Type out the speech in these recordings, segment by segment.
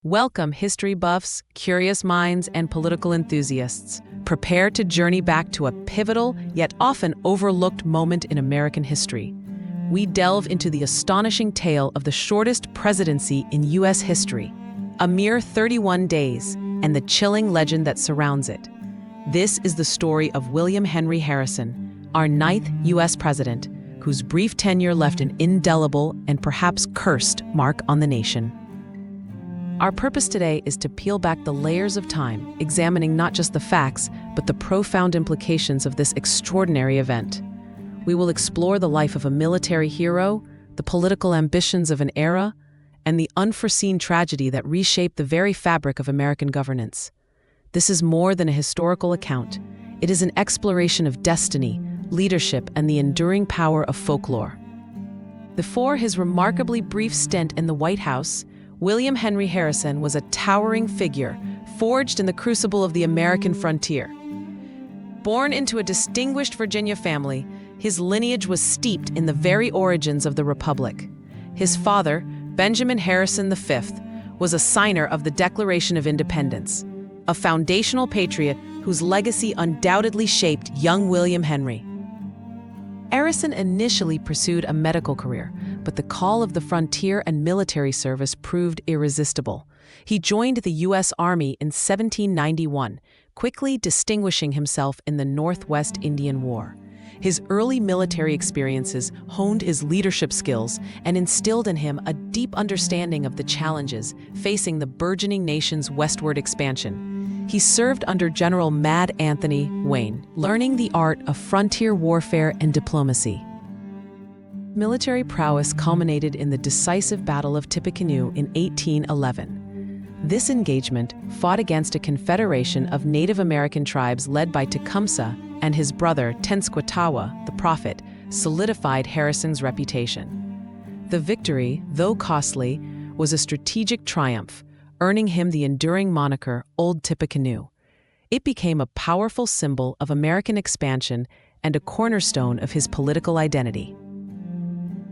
Welcome, history buffs, curious minds, and political enthusiasts. Prepare to journey back to a pivotal, yet often overlooked moment in American history. We delve into the astonishing tale of the shortest presidency in U.S. history, a mere 31 days, and the chilling legend that surrounds it. This is the story of William Henry Harrison, our 9th U.S. president, whose brief tenure left an indelible and perhaps cursed mark on the nation. Our purpose today is to peel back the layers of time, examining not just the facts, but the profound implications of this extraordinary event. We will explore the life of a military hero, the political ambitions of an era, and the unforeseen tragedy that reshaped the very fabric of American governance. This is more than a historical account. It is an exploration of destiny, leadership, and the enduring power of folklore. Before his remarkably brief stint in the White House, William Henry Harrison was a towering figure, forged in the crucible of the American frontier. Born into a distinguished Virginia family, his lineage was steeped in the very origins of the Republic. His father, Benjamin Harrison V, was a signer of the Declaration of Independence, a foundational patriot whose legacy undoubtedly shaped young William Henry. Harrison initially pursued a medical career, but the call of the frontier and military service proved irresistible. He joined the U.S. Army in 1791, quickly distinguishing himself in the Northwest Indian War. His early military experiences honed his leadership skills and instilled in him a deep understanding of the challenges facing the burgeoning nation's westward expansion. He served under General Mad Anthony Wayne, learning the art of frontier warfare and diplomacy. Military prowess culminated in the decisive Battle of Tippecanoe in 1811. This engagement fought against a confederation of Native American tribes led by Tecumseh and his brother Tenskwatawa, the Prophet, solidified Harrison's reputation. The victory, though costly, was a strategic triumph, earning him the enduring moniker Old Tippecanoe. It became a powerful symbol of American expansion and a cornerstone of his political identity.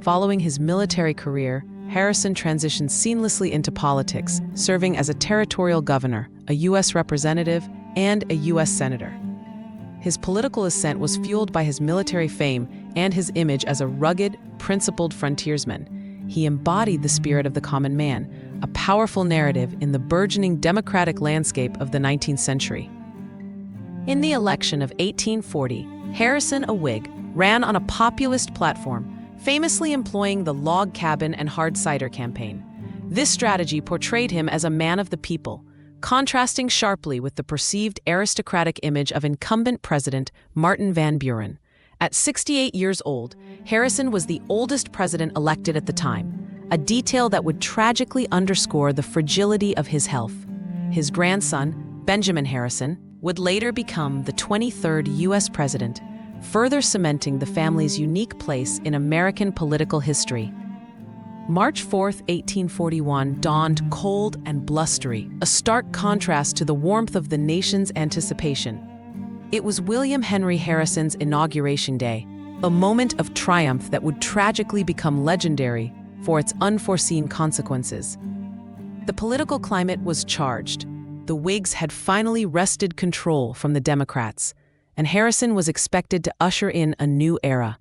Following his military career, Harrison transitioned seamlessly into politics, serving as a territorial governor, a U.S. representative, and a U.S. senator. His political ascent was fueled by his military fame and his image as a rugged, principled frontiersman. He embodied the spirit of the common man, a powerful narrative in the burgeoning democratic landscape of the 19th century. In the election of 1840, Harrison, a Whig, ran on a populist platform, famously employing the log cabin and hard cider campaign. This strategy portrayed him as a man of the people, contrasting sharply with the perceived aristocratic image of incumbent President Martin Van Buren. At 68 years old, Harrison was the oldest president elected at the time, a detail that would tragically underscore the fragility of his health. His grandson, Benjamin Harrison, would later become the 23rd U.S. president, further cementing the family's unique place in American political history. March 4, 1841 dawned cold and blustery, a stark contrast to the warmth of the nation's anticipation. It was William Henry Harrison's Inauguration Day, a moment of triumph that would tragically become legendary for its unforeseen consequences. The political climate was charged. The Whigs had finally wrested control from the Democrats, and Harrison was expected to usher in a new era.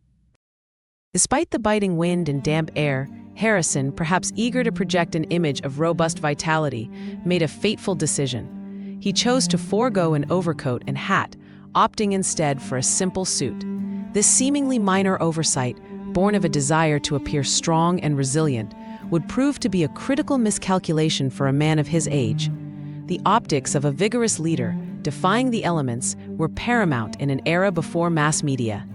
Despite the biting wind and damp air, Harrison, perhaps eager to project an image of robust vitality, made a fateful decision. He chose to forego an overcoat and hat, opting instead for a simple suit. This seemingly minor oversight, born of a desire to appear strong and resilient, would prove to be a critical miscalculation for a man of his age. The optics of a vigorous leader, defying the elements, were paramount in an era before mass media.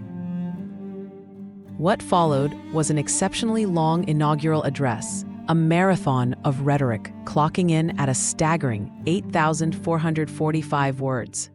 What followed was an exceptionally long inaugural address, a marathon of rhetoric, clocking in at a staggering 8,445 words.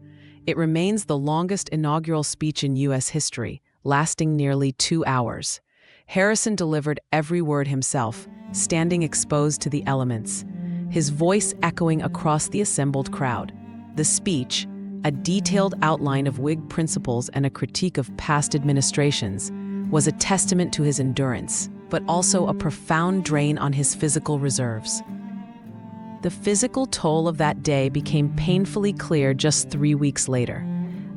It remains the longest inaugural speech in U.S. history, lasting nearly 2 hours. Harrison delivered every word himself, standing exposed to the elements, his voice echoing across the assembled crowd. The speech, a detailed outline of Whig principles and a critique of past administrations, was a testament to his endurance, but also a profound drain on his physical reserves. The physical toll of that day became painfully clear just 3 weeks later.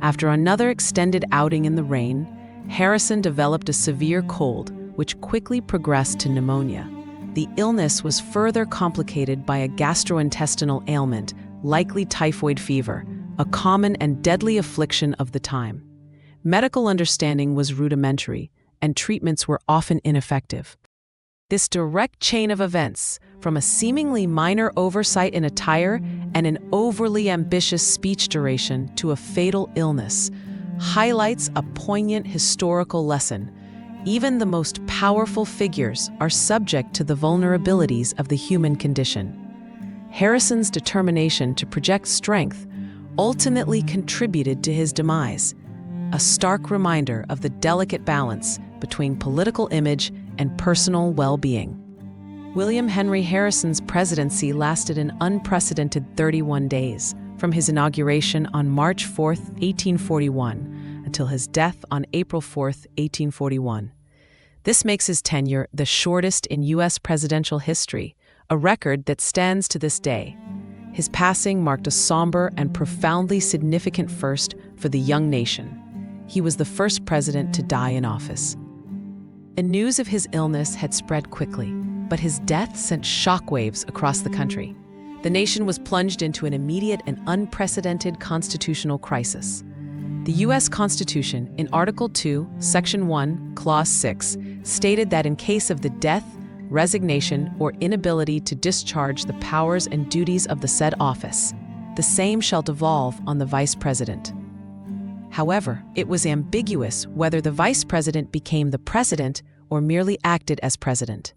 After another extended outing in the rain, Harrison developed a severe cold, which quickly progressed to pneumonia. The illness was further complicated by a gastrointestinal ailment, likely typhoid fever, a common and deadly affliction of the time. Medical understanding was rudimentary, and treatments were often ineffective. This direct chain of events, from a seemingly minor oversight in attire and an overly ambitious speech duration to a fatal illness, highlights a poignant historical lesson. Even the most powerful figures are subject to the vulnerabilities of the human condition. Harrison's determination to project strength ultimately contributed to his demise, a stark reminder of the delicate balance between political image and personal well-being. William Henry Harrison's presidency lasted an unprecedented 31 days, from his inauguration on March 4, 1841, until his death on April 4, 1841. This makes his tenure the shortest in U.S. presidential history, a record that stands to this day. His passing marked a somber and profoundly significant first for the young nation. He was the first president to die in office. The news of his illness had spread quickly, but his death sent shockwaves across the country. The nation was plunged into an immediate and unprecedented constitutional crisis. The U.S. Constitution, in Article 2, Section 1, Clause 6, stated that in case of the death, resignation, or inability to discharge the powers and duties of the said office, the same shall devolve on the Vice President. However, it was ambiguous whether the Vice President became the President or merely acted as President.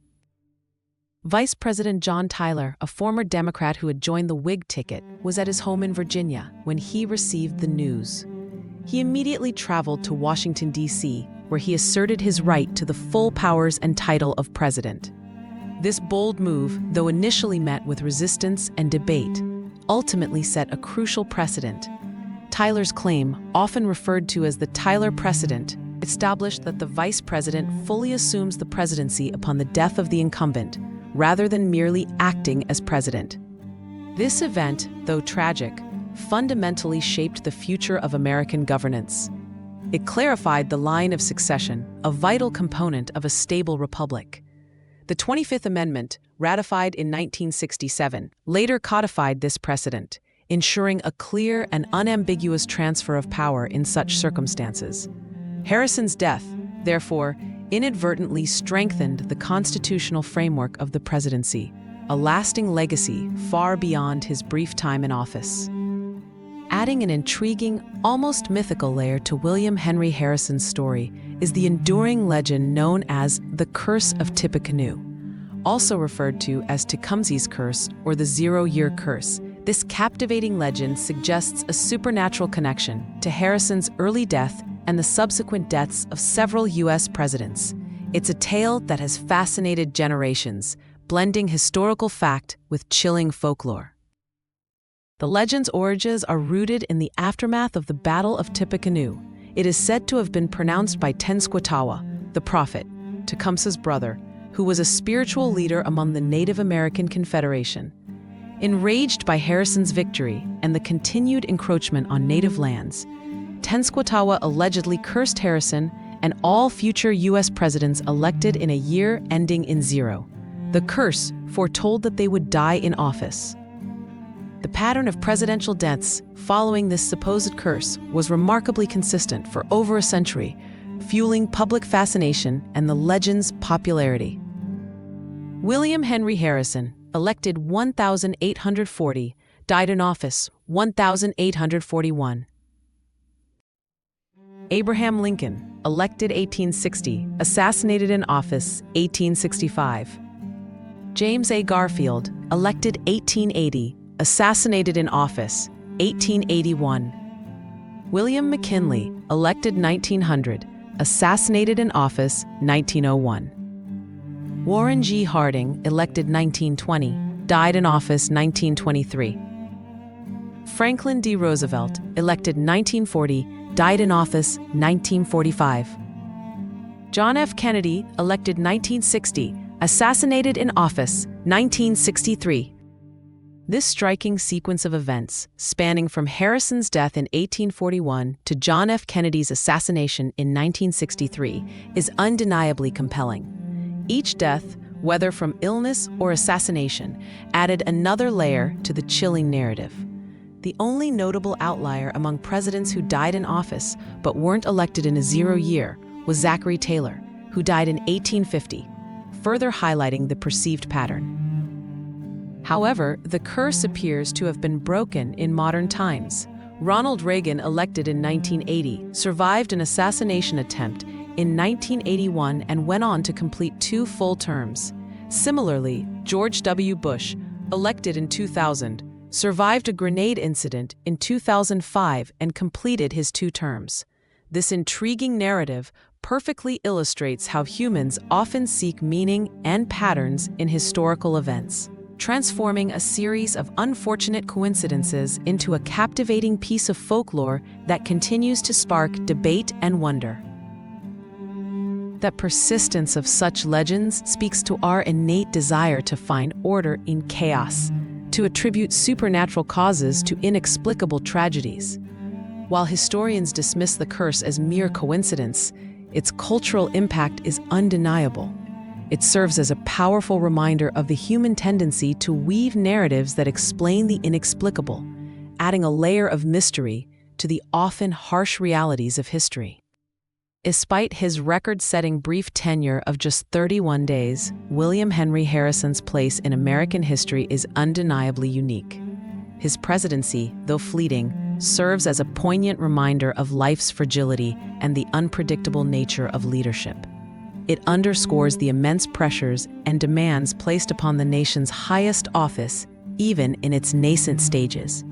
Vice President John Tyler, a former Democrat who had joined the Whig ticket, was at his home in Virginia when he received the news. He immediately traveled to Washington, D.C., where he asserted his right to the full powers and title of President. This bold move, though initially met with resistance and debate, ultimately set a crucial precedent. Tyler's claim, often referred to as the Tyler precedent, established that the vice president fully assumes the presidency upon the death of the incumbent, rather than merely acting as president. This event, though tragic, fundamentally shaped the future of American governance. It clarified the line of succession, a vital component of a stable republic. The 25th Amendment, ratified in 1967, later codified this precedent, ensuring a clear and unambiguous transfer of power in such circumstances. Harrison's death, therefore, inadvertently strengthened the constitutional framework of the presidency, a lasting legacy far beyond his brief time in office. Adding an intriguing, almost mythical layer to William Henry Harrison's story is the enduring legend known as the Curse of Tippecanoe, also referred to as Tecumseh's Curse or the 0-Year Curse. This captivating legend suggests a supernatural connection to Harrison's early death and the subsequent deaths of several U.S. presidents. It's a tale that has fascinated generations, blending historical fact with chilling folklore. The legend's origins are rooted in the aftermath of the Battle of Tippecanoe. It is said to have been pronounced by Tenskwatawa, the prophet, Tecumseh's brother, who was a spiritual leader among the Native American Confederation. Enraged by Harrison's victory and the continued encroachment on native lands, Tenskwatawa allegedly cursed Harrison and all future U.S. presidents elected in a year ending in 0. The curse foretold that they would die in office. The pattern of presidential deaths following this supposed curse was remarkably consistent for over a century, fueling public fascination and the legend's popularity. William Henry Harrison, elected 1,840, died in office 1,841. Abraham Lincoln, elected 1860, assassinated in office 1865. James A. Garfield, elected 1880, assassinated in office 1881. William McKinley, elected 1900, assassinated in office 1901. Warren G. Harding, elected 1920, died in office 1923. Franklin D. Roosevelt, elected 1940, died in office 1945. John F. Kennedy, elected 1960, assassinated in office 1963. This striking sequence of events, spanning from Harrison's death in 1841 to John F. Kennedy's assassination in 1963, is undeniably compelling. Each death, whether from illness or assassination, added another layer to the chilling narrative. The only notable outlier among presidents who died in office but weren't elected in a zero year was Zachary Taylor, who died in 1850, further highlighting the perceived pattern. However, the curse appears to have been broken in modern times. Ronald Reagan, elected in 1980, survived an assassination attempt in 1981 and went on to complete 2 full terms. Similarly, George W. Bush, elected in 2000, survived a grenade incident in 2005 and completed his 2 terms. This intriguing narrative perfectly illustrates how humans often seek meaning and patterns in historical events, transforming a series of unfortunate coincidences into a captivating piece of folklore that continues to spark debate and wonder. That persistence of such legends speaks to our innate desire to find order in chaos, to attribute supernatural causes to inexplicable tragedies. While historians dismiss the curse as mere coincidence, its cultural impact is undeniable. It serves as a powerful reminder of the human tendency to weave narratives that explain the inexplicable, adding a layer of mystery to the often harsh realities of history. Despite his record-setting brief tenure of just 31 days, William Henry Harrison's place in American history is undeniably unique. His presidency, though fleeting, serves as a poignant reminder of life's fragility and the unpredictable nature of leadership. It underscores the immense pressures and demands placed upon the nation's highest office, even in its nascent stages.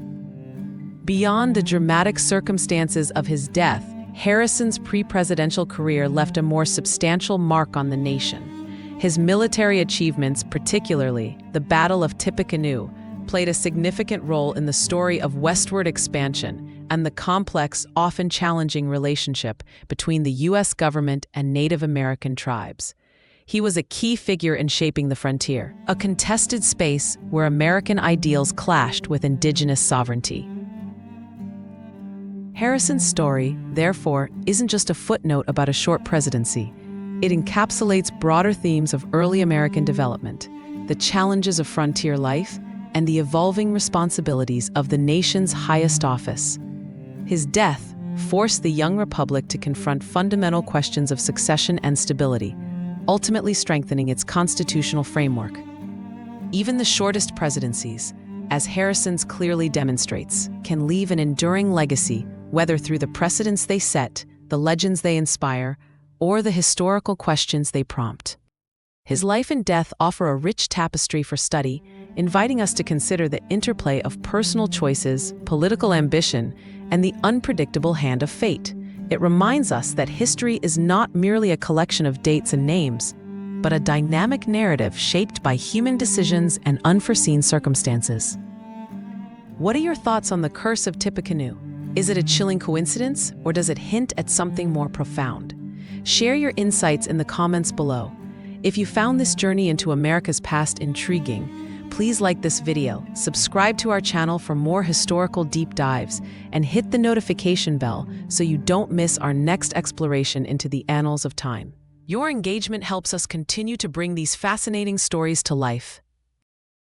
Beyond the dramatic circumstances of his death, Harrison's pre-presidential career left a more substantial mark on the nation. His military achievements, particularly the Battle of Tippecanoe, played a significant role in the story of westward expansion and the complex, often challenging relationship between the U.S. government and Native American tribes. He was a key figure in shaping the frontier, a contested space where American ideals clashed with indigenous sovereignty. Harrison's story, therefore, isn't just a footnote about a short presidency. It encapsulates broader themes of early American development, the challenges of frontier life, and the evolving responsibilities of the nation's highest office. His death forced the young republic to confront fundamental questions of succession and stability, ultimately strengthening its constitutional framework. Even the shortest presidencies, as Harrison's clearly demonstrates, can leave an enduring legacy, whether through the precedents they set, the legends they inspire, or the historical questions they prompt. His life and death offer a rich tapestry for study, inviting us to consider the interplay of personal choices, political ambition, and the unpredictable hand of fate. It reminds us that history is not merely a collection of dates and names, but a dynamic narrative shaped by human decisions and unforeseen circumstances. What are your thoughts on the curse of Tippecanoe? Is it a chilling coincidence, or does it hint at something more profound? Share your insights in the comments below. If you found this journey into America's past intriguing, please like this video, subscribe to our channel for more historical deep dives, and hit the notification bell so you don't miss our next exploration into the annals of time. Your engagement helps us continue to bring these fascinating stories to life.